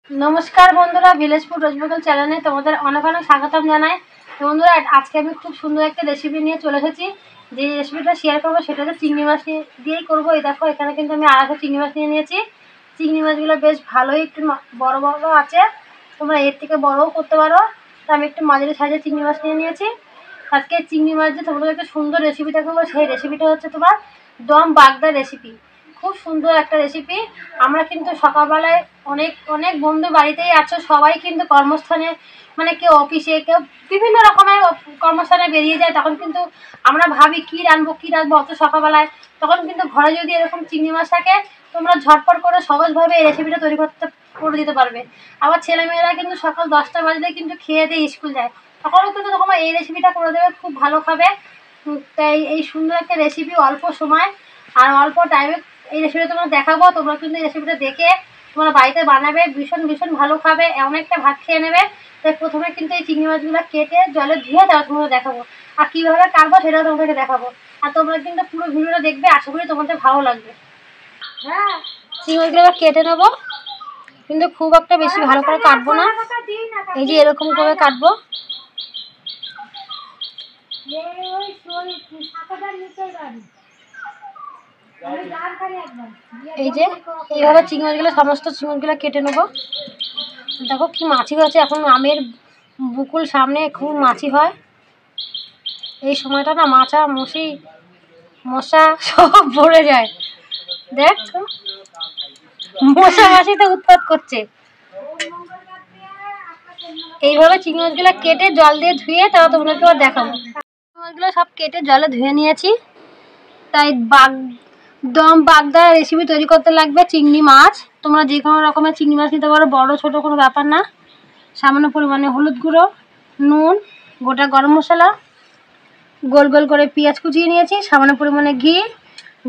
नमस्कार बंधुरा village food waste Bengal চ্যানেলে তোমাদের অনেক অনেক স্বাগতম জানাই। বন্ধুরা আজকে আমি খুব সুন্দর একটা রেসিপি নিয়ে চলে এসেছি। যে রেসিপিটা শেয়ার করবো সেটা হচ্ছে চিংড়ি মাছ দিয়েই করবো। এই দেখো এখানে কিন্তু আমি আড়াইশো চিংড়ি মাছ নিয়ে নিয়েছি। চিংড়ি মাছগুলো বেশ ভালোই একটু বড় বড় আছে, তোমরা এর থেকে বড়ও করতে পারো। তো আমি একটু মাঝারি সাইজের চিংড়ি মাছ নিয়ে নিয়েছি। আজকে চিংড়ি মাছ দিয়ে তোমাদের একটা সুন্দর রেসিপি দেখাবো। সেই রেসিপিটা হচ্ছে তোমার দম বাগদা রেসিপি। খুব সুন্দর একটা রেসিপি। আমরা কিন্তু সকালবেলায় অনেক অনেক বন্ধু বাড়িতেই আছো, সবাই কিন্তু কর্মস্থানে মানে কেউ অফিসে, কেউ বিভিন্ন রকমের কর্মস্থানে বেরিয়ে যায়। তখন কিন্তু আমরা ভাবি কী রাঁধবো অত সকালবেলায়। তখন কিন্তু ঘরে যদি এরকম চিংড়ি মাছ থাকে, তোমরা ঝটপট করে সহজভাবে এই রেসিপিটা তৈরি করে দিতে পারবে। আবার ছেলেমেয়েরা কিন্তু সকাল 10টা বাজলেই কিন্তু খেয়ে দিয়ে স্কুল যায়, তখনও কিন্তু তোমরা এই রেসিপিটা করে দেবে, খুব ভালো খাবে। তাই এই সুন্দর একটা রেসিপি অল্প সময় আর অল্প টাইমে এই রেসিপিটা তোমরা দেখাবো। তোমরা কিন্তু এই রেসিপিটা দেখে তোমরা বাড়িতে বানাবে, ভীষণ ভীষণ ভালো খাবে, অনেকটা ভাত খেয়ে নেবে। তাই প্রথমে কিন্তু এই চিংড়ি মাছগুলো কেটে জলে ধুয়ে দেওয়া তোমাদের দেখাবো, আর কীভাবে কাটবো সেটাও তোমাদেরকে দেখাবো। আর তোমরা কিন্তু পুরো ভিডিওটা দেখবে, আশা করি তোমাদের ভালো লাগবে। হ্যাঁ, চিংড়ি মাছগুলো কেটে নেবো, কিন্তু খুব একটা বেশি ভালো করে কাটবো না, এই যে এরকম করে কাটবো। এই যে এইভাবে চিংড়ি মাছগুলো সমস্ত চিংড়ি মাছগুলো কেটে নেবো। দেখো কি মাছি হয়েছে, এখন আমের বুকুল সামনে খুব মাছি হয় এই সময়টা না, মাছা মশি মশা সব ভরে যায়। দেখছো মশা মাছিতে উৎপাত করছে। এইভাবে চিংড়ি মাছগুলো কেটে জল দিয়ে ধুয়ে তাও তোমাদেরকে আবার দেখাবো। চিংড়ি মাছগুলো সব কেটে জলে ধুয়ে নিয়েছি। তাই দম বাগদা রেসিপি তৈরি করতে লাগবে চিংড়ি মাছ। তোমরা যে কোনো রকমের চিংড়ি মাছ নিতে পারো, বড় ছোট কোনো ব্যাপার না। সামান্য পরিমাণে হলুদ গুঁড়ো, নুন, গোটা গরম মশলা, গোল গোল করে পেঁয়াজ কুচিয়ে নিয়েছি, সামান্য পরিমাণে ঘি,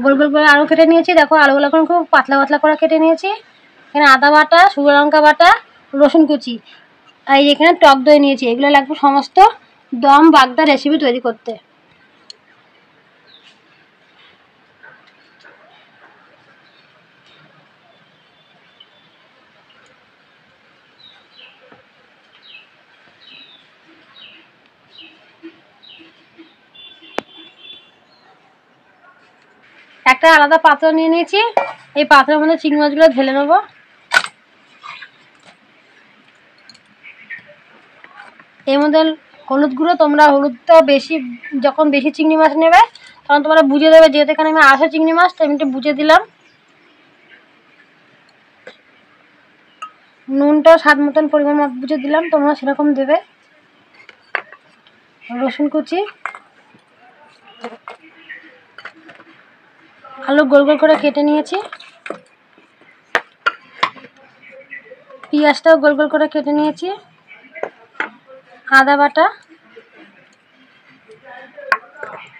গোল গোল করে আলু কেটে নিয়েছি। দেখো আলুগুলো এখন খুব পাতলা পাতলা করে কেটে নিয়েছি। এখানে আদা বাটা, শুকনো লঙ্কা বাটা, রসুন কুচি, আর এখানে টক দই নিয়েছি। এগুলো লাগবে সমস্ত দম বাগদা রেসিপি তৈরি করতে। একটা আলাদা পাত্র নিয়ে নিয়েছি, এই পাত্রের মধ্যে চিংড়ি মাছগুলো ঢেলে নেবো। এর মধ্যে হলুদ গুঁড়ো, তোমরা হলুদটা বেশি, যখন বেশি চিংড়ি মাছ নেবে তখন তোমরা বুঝে দেবে, যেহেতু এখানে আমি 800 চিংড়ি মাছ, তো আমি একটু বুঝে দিলাম। নুনটাও স্বাদ মতন পরিমাণ বুঝে দিলাম, তোমরা সেরকম দেবে। রসুন কুচি, আলু গোল গোল করে কেটে নিয়েছি, পেঁয়াজটাও গোল গোল করে কেটে নিয়েছি, আদা বাটা,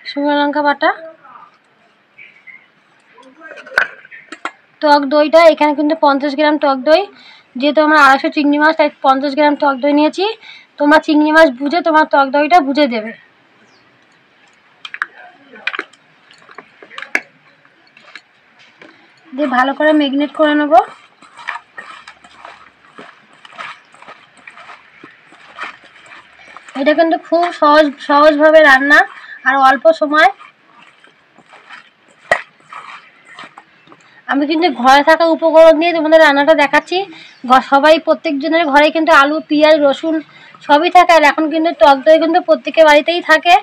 শুকনো লঙ্কা বাটা, টক দইটা এখানে কিন্তু 50 গ্রাম টক দই, যেহেতু আমরা 250 চিংড়ি মাছ তাই 50 গ্রাম টক দই নিয়েছি। তোমরা চিংড়ি মাছ বুঝে তোমার টক দইটা বুঝে দেবে। দিয়ে ভালো করে ম্যারিনেট করে নেব। এটা কিন্তু খুব সহজভাবে রান্না আর অল্প সময়। আমি কিন্তু ঘরে থাকা উপকরণ দিয়ে তোমাদের রান্নাটা দেখাচ্ছি। সবাই প্রত্যেকজনের ঘরে কিন্তু আলু, পেঁয়াজ, রসুন সবই থাকে, আর এখন কিন্তু টক দই কিন্তু প্রত্যেকের বাড়িতেই থাকে।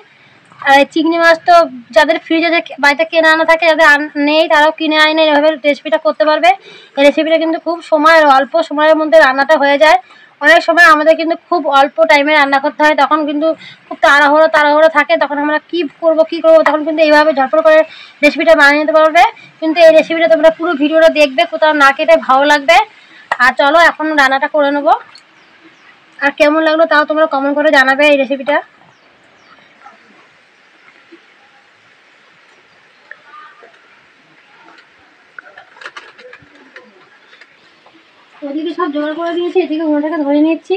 আর চিংড়ি মাছ তো যাদের ফ্রিজে বাড়িতে কেনা আনা থাকে, যাদের নেই তারাও কিনে আনে, এভাবে রেসিপিটা করতে পারবে। এই রেসিপিটা কিন্তু খুব সময় আর অল্প সময়ের মধ্যে রান্নাটা হয়ে যায়। অনেক সময় আমাদের কিন্তু খুব অল্প টাইমে রান্না করতে হয়, তখন কিন্তু খুব তাড়াহুড়ো থাকে, তখন আমরা কী করবো তখন কিন্তু এইভাবে ঝটপট করে রেসিপিটা বানিয়ে নিতে পারবে। কিন্তু এই রেসিপিটা তোমরা পুরো ভিডিওটা দেখবে, কোথাও না কেটে, ভালো লাগবে। আর চলো এখন রান্নাটা করে নেবো। আর কেমন লাগলো তাও তোমরা কমেন্ট করে জানাবে এই রেসিপিটা। ওদিকে সব জোগাড় করে দিয়েছি, এদিকে উনুনটাকে ধরে নিচ্ছি।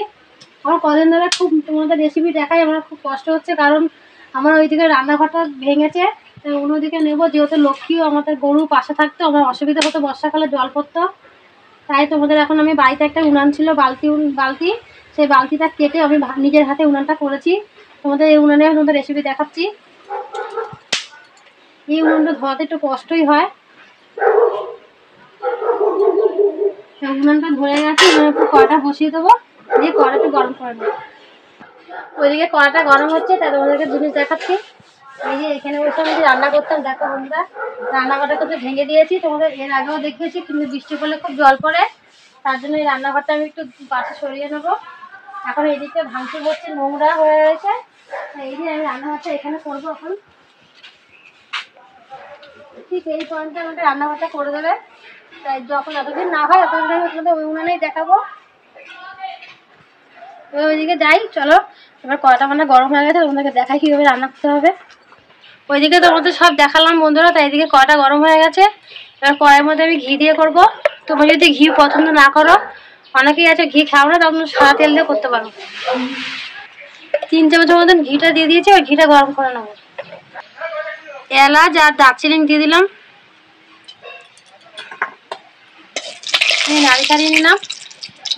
আমার কদিন ধরে খুব তোমাদের রেসিপি দেখাই, আমার খুব কষ্ট হচ্ছে, কারণ আমার ওইদিকে রান্নাঘরটা ভেঙেছে। তাই অন্যদিকে নেবো, যেহেতু লক্ষ্মীও আমাদের গরু পাশে থাকতো, আমার অসুবিধা হতো, বর্ষাকালে জল পড়তো। তাই তোমাদের এখন আমি বাড়িতে একটা উনান ছিল, বালতি, সেই বালতিটা কেটে আমি নিজের হাতে উনানটা করেছি। তোমাদের এই উনানে তোমাদের রেসিপি দেখাচ্ছি। এই উনুনটা ধোয়াতে একটু কষ্টই হয়। উনুনটা ধরে গেছে, একটু কড়াটা বসিয়ে দেবো, দিয়ে কড়াটা একটু গরম করে দেবো। ওইদিকে কড়াটা গরম হচ্ছে, তাই তোমাদেরকে জিনিস দেখাচ্ছি। এই যে এখানে বসে আমি রান্না করতাম, দেখো বন্ধুরা রান্নাঘরটা তো ভেঙে দিয়েছি, তোমাদের এর আগেও দেখিয়েছি, কিন্তু বৃষ্টি পড়লে খুব জল পড়ে, তার জন্য এই রান্নাঘরটা আমি একটু পাশে সরিয়ে নেবো। এখন এদিকে ভাঙচুর হচ্ছে, নোংরা হয়ে রয়েছে, এই যে আমি রান্নাঘরটা এখানে করবো। এখন ঠিক এই পয়েন্টে আমাদের রান্নাঘরটা করে দেবে। তাই যখন এতদিন না হয় ততদিন আমি তোমাদের ওই উনানেই দেখাবো। ওইদিকে যাই, চলো। এবার কড়াটা মানে গরম হয়ে গেছে, তোমাদেরকে দেখাই কীভাবে রান্না করতে হবে। ওইদিকে তোমাদের সব দেখালাম বন্ধুরা, তাই এদিকে কড়াটা গরম হয়ে গেছে। এবার কড়াইয়ের মধ্যে আমি ঘি দিয়ে করবো। তোমরা যদি ঘি পছন্দ না করো, অনেকেই আছে ঘি খাও না, তখন সাদা তেল দিয়ে করতে পারো। 3 চামচের মতন ঘিটা দিয়ে দিয়েছি, আর ঘিটা গরম করে নেবো। এলাচ আর দারচিনি দিয়ে দিলাম, নাড়ি ছাড়িয়ে নিলাম।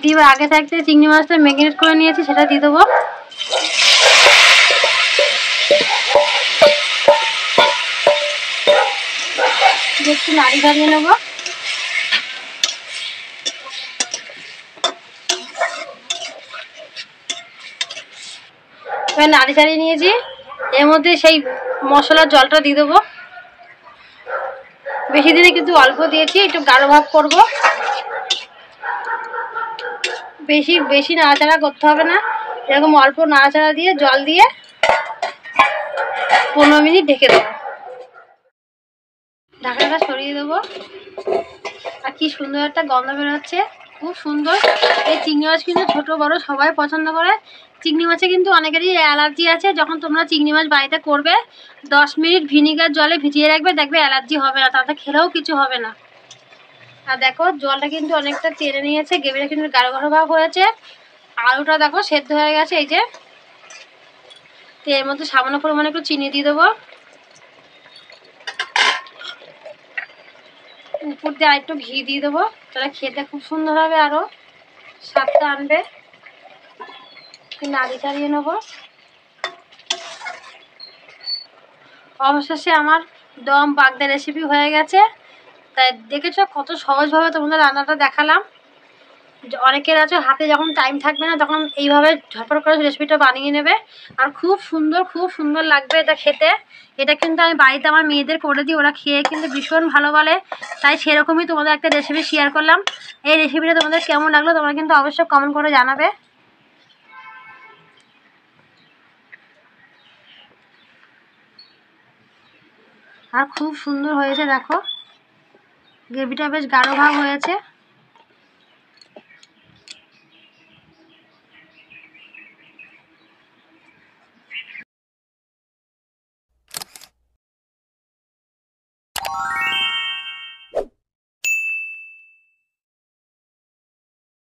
দিয়ে আগে থাকতে চিংড়ি মাছটা ম্যারিনেট করে নিয়েছি, সেটা দিয়ে দেবো। একটু নাড়ি ছাড়িয়ে নেবো। এবার নাড়ি ছাড়িয়ে নিয়েছি, এর মধ্যে সেই মশলার জলটা দিয়ে দেবো। বেশি দিনে কিন্তু অল্প দিয়েছি, একটু গাঢ় ভাব করবো। বেশি নাড়াচাড়া করতে হবে না, এরকম অল্প নাড়াচাড়া দিয়ে জল দিয়ে 15 মিনিট ঢেকে দেবো। ঢাকাটা সরিয়ে দেবো। আর কি সুন্দর একটা গন্ধ বেরোচ্ছে, খুব সুন্দর। এই চিংড়ি মাছ কিন্তু ছোট বড় সবাই পছন্দ করে। চিংড়ি মাছে কিন্তু অনেকেরই অ্যালার্জি আছে, যখন তোমরা চিংড়ি মাছ বাড়িতে করবে 10 মিনিট ভিনিগার জলে ভিজিয়ে রাখবে, দেখবে অ্যালার্জি হবে না, তাতে খেলেও কিছু হবে না। আর দেখো জলটা কিন্তু অনেকটা টেনে নিয়েছে, গ্রেভিটা কিন্তু গাঢ় গাঢ় ভাব হয়েছে। আলুটা দেখো সেদ্ধ হয়ে গেছে। এই যে এর মধ্যে সামান্য পরিমাণে একটু চিনি দিয়ে দেবো, উপর দিয়ে আরেকটু ঘি দিয়ে দেবো, তাহলে খেতে খুব সুন্দর হবে, আরও স্বাদটা আনবে। নাড়ি চাড়িয়ে নেবো। অবশেষে আমার দম বাগদা রেসিপি হয়ে গেছে। তাই দেখেছো কত সহজভাবে তোমাদের রান্নাটা দেখালাম। অনেকের আছে হাতে যখন টাইম থাকবে না, তখন এইভাবে ঝটপট করে রেসিপিটা বানিয়ে নেবে, আর খুব সুন্দর লাগবে এটা খেতে। এটা কিন্তু আমি বাড়িতে আমার মেয়েদের করে দিই, ওরা খেয়ে কিন্তু ভীষণ ভালো বলে। তাই সেরকমই তোমাদের একটা রেসিপি শেয়ার করলাম। এই রেসিপিটা তোমাদের কেমন লাগলো তোমরা কিন্তু অবশ্যই কমেন্ট করে জানাবে। আর খুব সুন্দর হয়েছে, দেখো গ্রেভিটা বেশ গাঢ় ভাব হয়েছে।